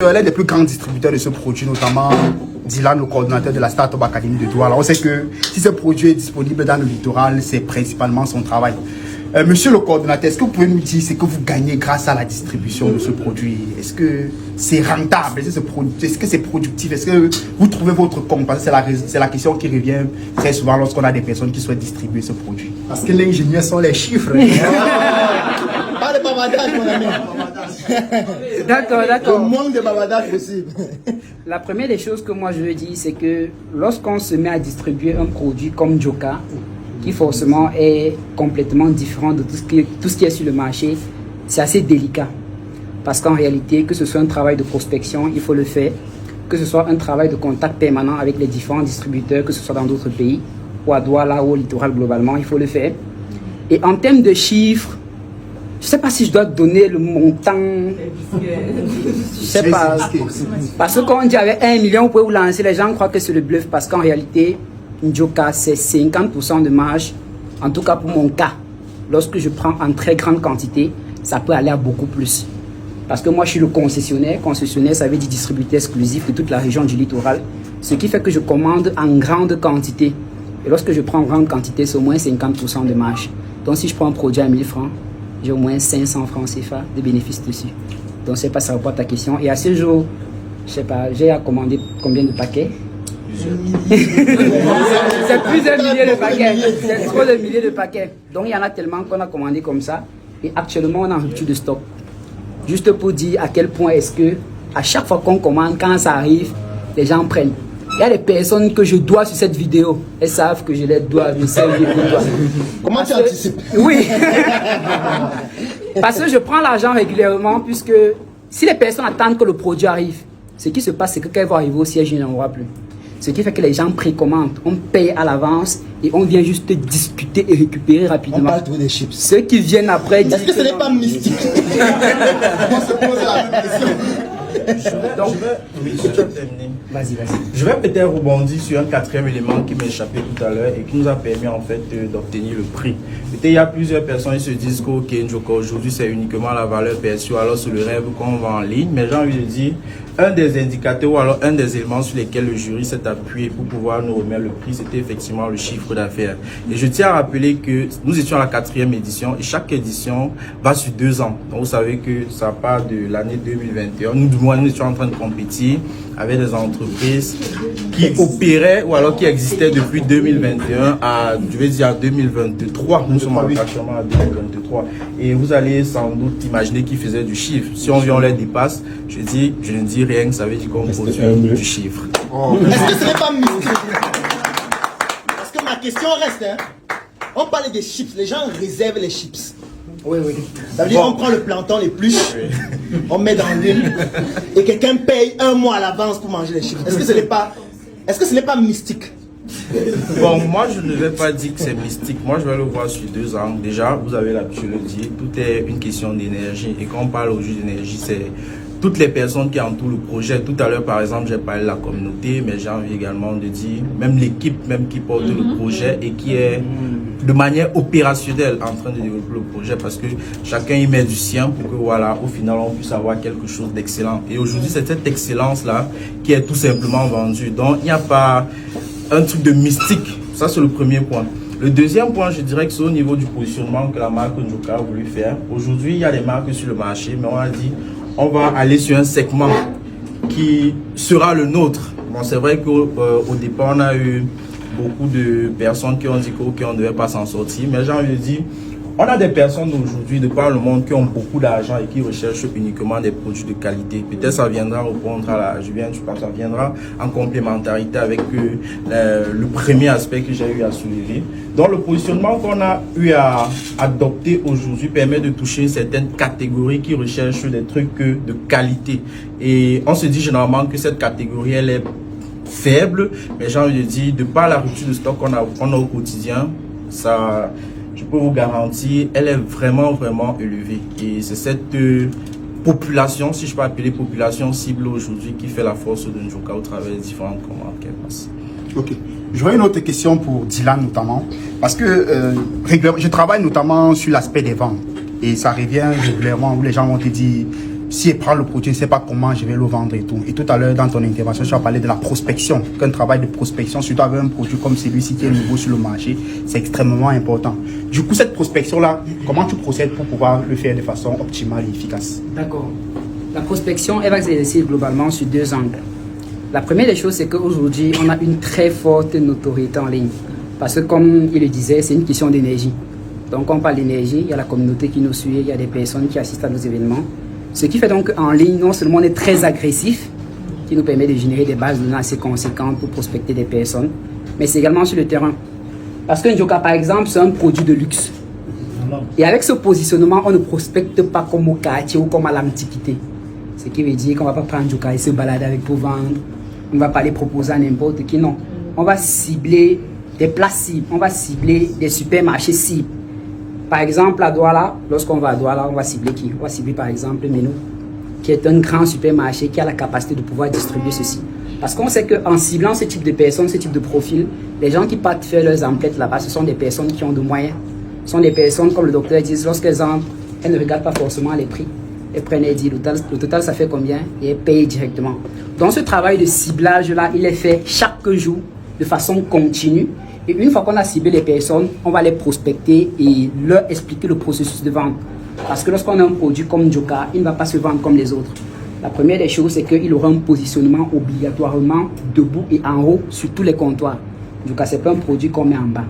L'un des plus grands distributeurs de ce produit, notamment Dylan, le coordonnateur de la Startup Academy de Douala. On sait que si ce produit est disponible dans le littoral, c'est principalement son travail. Monsieur le coordonnateur, est-ce que vous pouvez nous dire ce que vous gagnez grâce à la distribution de ce produit? Est-ce que c'est rentable? Est-ce que c'est productif? Est-ce que vous trouvez votre compte? Parce que c'est la question qui revient très souvent lorsqu'on a des personnes qui souhaitent distribuer ce produit. Parce que l'ingénieur sont les chiffres. Pas de bavardage, mon ami. D'accord. Le manque de bavardage possible. La première des choses que moi je veux dire, c'est que lorsqu'on se met à distribuer un produit comme Joka, qui forcément est complètement différent de tout ce qui est sur le marché, c'est assez délicat. Parce qu'en réalité, que ce soit un travail de prospection, il faut le faire. Que ce soit un travail de contact permanent avec les différents distributeurs, que ce soit dans d'autres pays, ou à Douala ou au littoral globalement, il faut le faire. Et en termes de chiffres, je ne sais pas si je dois donner le montant. Je sais pas. Parce que quand on dit avec 1 million, vous pouvez vous lancer, les gens croient que c'est le bluff. Parce qu'en réalité, Joka, c'est 50% de marge. En tout cas, pour mon cas, lorsque je prends en très grande quantité, ça peut aller à beaucoup plus. Parce que moi, je suis le concessionnaire. Concessionnaire, ça veut dire distributeur exclusif de toute la région du littoral. Ce qui fait que je commande en grande quantité. Et lorsque je prends en grande quantité, c'est au moins 50% de marge. Donc, si je prends un produit à 1000 francs, j'ai au moins 500 francs CFA de bénéfices dessus. Donc, je ne sais pas si ça répond à ta question. Et à ce jour, je ne sais pas, j'ai à commander combien de paquets? C'est plus d'un millier de paquets. C'est trop de milliers de paquets. Donc, il y en a tellement qu'on a commandé comme ça. Et actuellement, on est en rupture de stock. Juste pour dire à quel point est-ce que, à chaque fois qu'on commande, quand ça arrive, les gens prennent. Il y a des personnes que je dois sur cette vidéo. Elles savent que je les dois, je sais où je les dois. Comment tu anticipes? Oui. Parce que je prends l'argent régulièrement, puisque si les personnes attendent que le produit arrive, ce qui se passe, c'est que quand il va arriver au siège, il n'en aura plus. Ce qui fait que les gens précommandent, on paye à l'avance et on vient juste discuter et récupérer rapidement. On parle des chips. Ceux qui viennent après disent. Est-ce que ce n'est pas mystique? On se pose la même question. Vas-y. Je vais peut-être rebondir sur un quatrième élément qui m'échappait tout à l'heure et qui nous a permis en fait d'obtenir le prix. Peut-être il y a plusieurs personnes qui se disent que Joka aujourd'hui c'est uniquement la valeur perçue, alors c'est le rêve qu'on vend en ligne. Mais j'ai envie de dire, un des indicateurs ou alors un des éléments sur lesquels le jury s'est appuyé pour pouvoir nous remettre le prix, c'était effectivement le chiffre d'affaires. Et je tiens à rappeler que nous étions à la 4e édition et chaque édition va sur 2 ans. Donc vous savez que ça part de l'année 2021. Nous étions en train de compétir avec des entreprises qui opéraient ou alors qui existaient depuis 2021 à, je vais dire, à 2023. Nous sommes actuellement à 2023. Et vous allez sans doute imaginer qu'ils faisaient du chiffre. Si on les dépasse, je ne dis rien, ça veut dire qu'on produit du chiffre. Est-ce que ce n'est pas mystique? Parce que ma question reste, hein. On parle des chips, les gens réservent les chips. Oui. Ça veut dire on prend le plantain, les pluches, on met dans l'huile et quelqu'un paye 1 mois à l'avance pour manger les chips. Est-ce que ce n'est pas mystique? Bon, moi je ne vais pas dire que c'est mystique. Moi je vais le voir sur 2 ans. Déjà, vous avez l'habitude de le dire, tout est une question d'énergie. Et quand on parle aujourd'hui d'énergie, c'est toutes les personnes qui entourent le projet. Tout à l'heure, par exemple, j'ai parlé de la communauté, mais j'ai envie également de dire, même l'équipe même qui porte le projet et qui est de manière opérationnelle en train de développer le projet, parce que chacun y met du sien pour que, voilà, au final, on puisse avoir quelque chose d'excellent. Et aujourd'hui, c'est cette excellence-là qui est tout simplement vendue. Donc, il n'y a pas un truc de mystique. Ça, c'est le premier point. Le deuxième point, je dirais que c'est au niveau du positionnement que la marque Joka a voulu faire. Aujourd'hui, il y a des marques sur le marché, mais on a dit on va aller sur un segment qui sera le nôtre. Bon, c'est vrai qu'au départ, on a eu beaucoup de personnes qui ont dit qu'on ne devait pas s'en sortir, mais j'ai envie de dire, on a des personnes aujourd'hui de par le monde qui ont beaucoup d'argent et qui recherchent uniquement des produits de qualité. Peut-être ça viendra répondre à ça viendra en complémentarité avec le premier aspect que j'ai eu à soulever. Donc le positionnement qu'on a eu à adopter aujourd'hui permet de toucher certaines catégories qui recherchent des trucs de qualité. Et on se dit généralement que cette catégorie, elle est faible, mais j'ai envie de dire, de par la rupture de stock qu'on a au quotidien, ça, je peux vous garantir, elle est vraiment élevée. Et c'est cette population, si je peux appeler population cible aujourd'hui, qui fait la force de Joka au travers des différentes commandes qu'elle passe. Ok. J'aurais une autre question pour Dylan notamment, parce que je travaille notamment sur l'aspect des ventes et ça revient régulièrement où les gens vont te dire si je prends le produit, je ne sais pas comment je vais le vendre et tout. Et tout à l'heure, dans ton intervention, tu as parlé de la prospection, qu'un travail de prospection, surtout avec un produit comme celui-ci qui est nouveau sur le marché, c'est extrêmement important. Du coup, cette prospection-là, comment tu procèdes pour pouvoir le faire de façon optimale et efficace? D'accord. La prospection, elle va s'exercer globalement sur 2 angles. La première des choses, c'est qu'aujourd'hui, on a une très forte notoriété en ligne. Parce que, comme il le disait, c'est une question d'énergie. Donc, quand on parle d'énergie, il y a la communauté qui nous suit, il y a des personnes qui assistent à nos événements. Ce qui fait donc en ligne, non seulement on est très agressif, qui nous permet de générer des bases de données assez conséquentes pour prospecter des personnes, mais c'est également sur le terrain. Parce qu'un Njoka, par exemple, c'est un produit de luxe. Et avec ce positionnement, on ne prospecte pas comme au quartier ou comme à l'antiquité. Ce qui veut dire qu'on ne va pas prendre Njoka et se balader avec pour vendre. On ne va pas les proposer à n'importe qui, non. On va cibler des places cibles, on va cibler des supermarchés cibles. Par exemple, à Douala, lorsqu'on va à Douala, on va cibler qui? On va cibler par exemple Menou, qui est un grand supermarché qui a la capacité de pouvoir distribuer ceci. Parce qu'on sait qu'en ciblant ce type de personnes, ce type de profil, les gens qui partent faire leurs emplettes là-bas, ce sont des personnes qui ont de moyens. Ce sont des personnes, comme le docteur dit, lorsqu'elles entrent, elles ne regardent pas forcément les prix. Elles prennent et disent le total ça fait combien et elles payent directement. Donc ce travail de ciblage-là, il est fait chaque jour de façon continue. Et une fois qu'on a ciblé les personnes, on va les prospecter et leur expliquer le processus de vente. Parce que lorsqu'on a un produit comme Njoka, il ne va pas se vendre comme les autres. La première des choses, c'est qu'il aura un positionnement obligatoirement debout et en haut sur tous les comptoirs. Njoka, ce n'est pas un produit qu'on met en bas.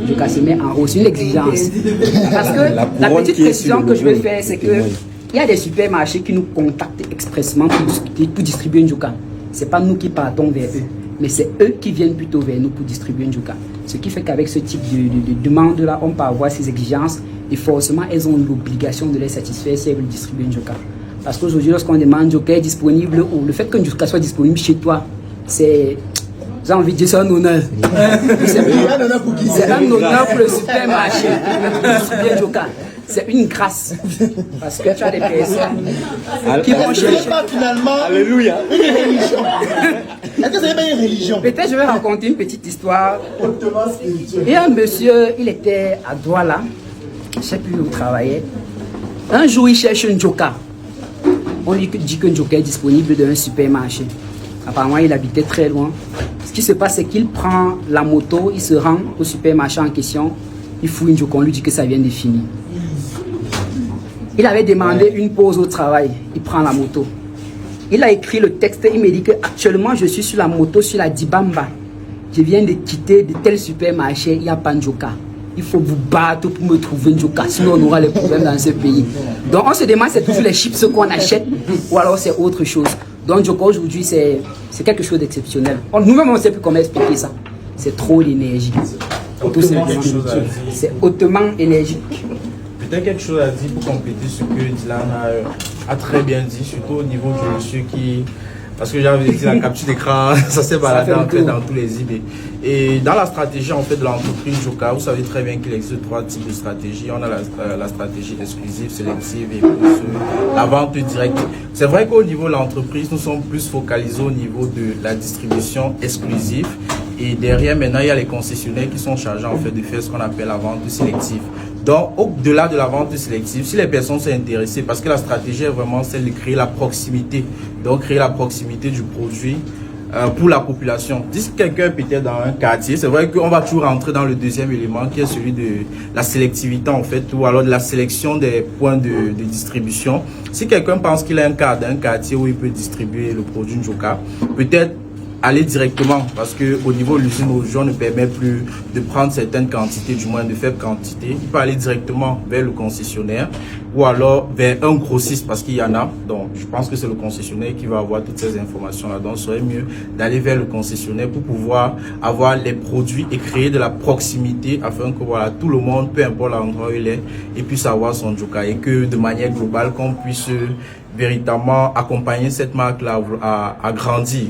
Njoka se met en haut, c'est une exigence. Parce que la petite précision que je vais faire, c'est qu'il y a des supermarchés qui nous contactent expressément pour distribuer Njoka. Ce n'est pas nous qui partons vers eux. Mais c'est eux qui viennent plutôt vers nous pour distribuer Njoka. Ce qui fait qu'avec ce type de demande-là, on peut avoir ces exigences et forcément, elles ont l'obligation de les satisfaire si elles veulent distribuer Njoka. Parce qu'aujourd'hui, lorsqu'on demande Njoka est disponible ou le fait que Njoka soit disponible chez toi, c'est, j'ai envie de dire, c'est un honneur. C'est un honneur pour le supermarché de distribuer Njoka. C'est une grâce. Parce que tu as des personnes qui vont chercher. Ce n'est pas finalement Alléluia. une religion. Est-ce que ce n'est pas une religion? Peut-être je vais raconter une petite histoire. Il y a un monsieur, il était à Douala, je ne sais plus où il travaillait. Un jour, il cherche un Njoka. On lui dit que Njoka est disponible dans un supermarché. Apparemment, il habitait très loin. Ce qui se passe, c'est qu'il prend la moto, il se rend au supermarché en question, il fouille Njoka, on lui dit que ça vient de finir. Il avait demandé une pause au travail. Il prend la moto. Il a écrit le texte. Il me dit que actuellement je suis sur la moto sur la Dibamba. Je viens de quitter de tel supermarché. Il n'y a pas Njoka. Il faut vous battre pour me trouver Njoka. Sinon on aura les problèmes dans ce pays. Donc on se demande c'est toujours les chips qu'on achète ou alors c'est autre chose. Donc Njoka aujourd'hui c'est quelque chose d'exceptionnel. Nous-mêmes on ne sait plus comment expliquer ça. C'est trop l'énergie. C'est hautement énergique. Peut-être quelque chose à dire pour compléter ce que Dylan a très bien dit, surtout au niveau du monsieur qui... Parce que j'avais dit la capture d'écran, ça s'est baladé en fait dans tous les idées. Et dans la stratégie en fait de l'entreprise Njoka, vous savez très bien qu'il existe 3 types de stratégies. On a la stratégie exclusive, sélective et la vente directe. C'est vrai qu'au niveau de l'entreprise, nous sommes plus focalisés au niveau de la distribution exclusive. Et derrière, maintenant, il y a les concessionnaires qui sont chargés en fait de faire ce qu'on appelle la vente sélective. Donc, au-delà de la vente sélective, si les personnes sont intéressées, parce que la stratégie est vraiment celle de créer la proximité, donc créer la proximité du produit pour la population. Si quelqu'un peut être dans un quartier, c'est vrai qu'on va toujours rentrer dans le deuxième élément qui est celui de la sélectivité en fait, ou alors de la sélection des points de distribution. Si quelqu'un pense qu'il a un cas d'un quartier où il peut distribuer le produit Njoka, peut-être aller directement, parce que au niveau de l'usine aujourd'hui on ne permet plus de prendre certaines quantités, du moins de faibles quantités. Il peut aller directement vers le concessionnaire ou alors vers un grossiste parce qu'il y en a. Donc je pense que c'est le concessionnaire qui va avoir toutes ces informations là. Donc il serait mieux d'aller vers le concessionnaire pour pouvoir avoir les produits et créer de la proximité afin que voilà, tout le monde, peu importe l'endroit où il est, et puisse avoir son Njoka et que de manière globale qu'on puisse véritablement accompagner cette marque là à grandir.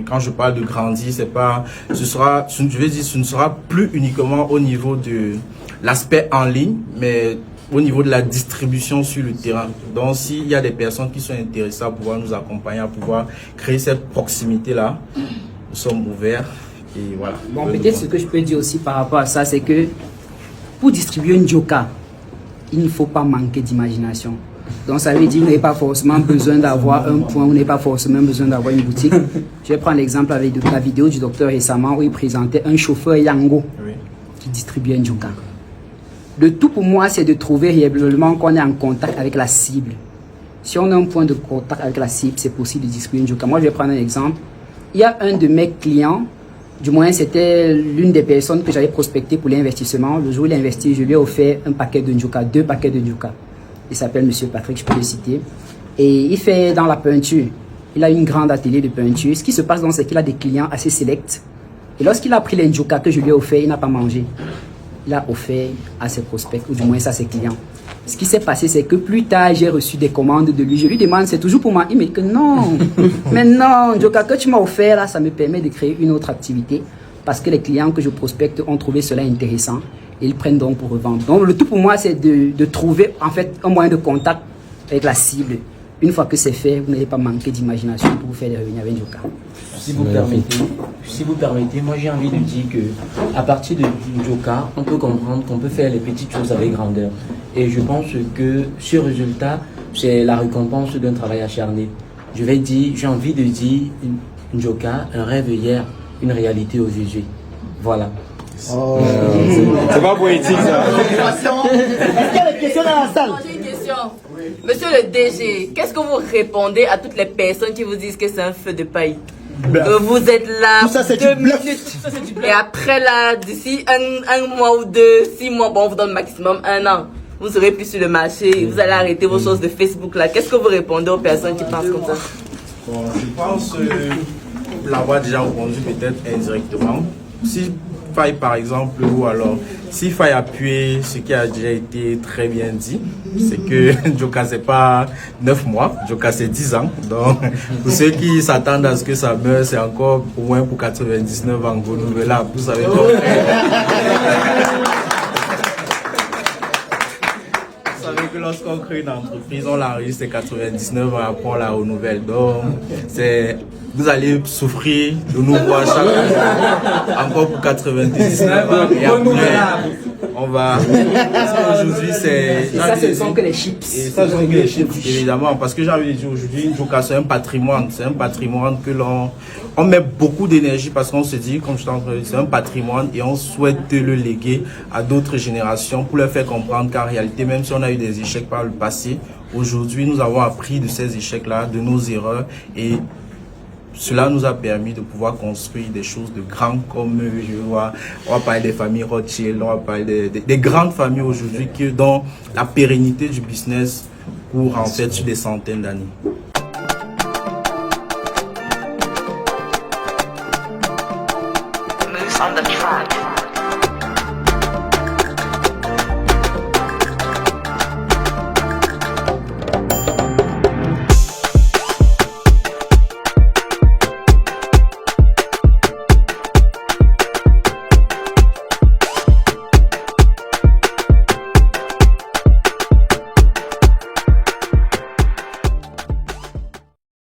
Quand je parle de grandir, c'est pas, je vais dire, ce ne sera plus uniquement au niveau de l'aspect en ligne, mais au niveau de la distribution sur le terrain. Donc, s'il y a des personnes qui sont intéressées à pouvoir nous accompagner, à pouvoir créer cette proximité-là, nous sommes ouverts et voilà. Bon, peut-être ce que je peux dire aussi par rapport à ça, c'est que pour distribuer une Njoka, il ne faut pas manquer d'imagination. Donc ça veut dire que vous n'avez pas forcément besoin d'avoir un point, vous n'avez pas forcément besoin d'avoir une boutique. Je vais prendre l'exemple avec la vidéo du docteur récemment où il présentait un chauffeur Yango qui distribuait un Njoka. Le tout pour moi, c'est de trouver réellement qu'on est en contact avec la cible. Si on a un point de contact avec la cible, c'est possible de distribuer un Njoka. Moi, je vais prendre un exemple. Il y a un de mes clients, du moins c'était l'une des personnes que j'avais prospecté pour l'investissement. Le jour où il a investi, je lui ai offert un paquet de Njoka, 2 paquets de Njoka. Il s'appelle Monsieur Patrick, je peux le citer. Et il fait dans la peinture. Il a une grande atelier de peinture. Ce qui se passe donc, c'est qu'il a des clients assez sélects. Et lorsqu'il a pris les Njoka que je lui ai offert, il n'a pas mangé. Il a offert à ses prospects, ou du moins à ses clients. Ce qui s'est passé, c'est que plus tard, j'ai reçu des commandes de lui. Je lui demande, c'est toujours pour moi. Il me dit que non. Mais non, Njoka que tu m'as offert, là, ça me permet de créer une autre activité. Parce que les clients que je prospecte ont trouvé cela intéressant. Et ils prennent donc pour revendre. Donc le tout pour moi, c'est de trouver en fait un moyen de contact avec la cible. Une fois que c'est fait, vous n'allez pas manquer d'imagination pour vous faire des revenus avec Njoka. Si vous permettez, moi j'ai envie de dire que à partir de Njoka, on peut comprendre qu'on peut faire les petites choses avec grandeur. Et je pense que ce résultat, c'est la récompense d'un travail acharné. J'ai envie de dire Njoka, un rêve hier, une réalité aujourd'hui. Voilà. Oh. C'est pas poétique ça. Est-ce qu'il y a des questions dans la salle? J'ai une question. Monsieur le DG, qu'est-ce que vous répondez à toutes les personnes qui vous disent que c'est un feu de paille? Vous êtes là Tout ça, c'est 2 du bluff. minutes. Et après là, d'ici un mois ou 2, 6 mois, bon, on vous donne maximum 1 an. Vous serez plus sur le marché, vous allez arrêter vos choses de Facebook là. Qu'est-ce que vous répondez aux personnes qui pensent comme ça? Bon, je pense l'avoir déjà répondu peut-être indirectement. Si faille par exemple, ou alors s'il faille appuyer ce qui a déjà été très bien dit, c'est que Njoka c'est pas 9 mois, Njoka c'est 10 ans. Donc pour ceux qui s'attendent à ce que ça meure, c'est encore au moins pour 99 ans renouvelable. Vous savez donc. Vous savez que lorsqu'on crée une entreprise, on l'enregistre, c'est 99 ans après on la renouvelle. Donc vous allez souffrir de nous voir chaque jour, encore pour 99 ans. Et après, on va. Aujourd'hui, c'est. Et ça, ce ne sont que les chips. Et ça, ce sont que les chips, évidemment. Parce que j'ai envie de dire aujourd'hui, Njoka, c'est un patrimoine. C'est un patrimoine que on met beaucoup d'énergie parce qu'on se dit, comme je t'ai entendu, c'est un patrimoine et on souhaite le léguer à d'autres générations pour leur faire comprendre qu'en réalité, même si on a eu des échecs par le passé, aujourd'hui, nous avons appris de ces échecs-là, de nos erreurs et cela nous a permis de pouvoir construire des choses de grandes comme je vois. On va parler des familles Rothschild, on va parler des grandes familles aujourd'hui dont la pérennité du business court en fait sur des centaines d'années. Moves on the track.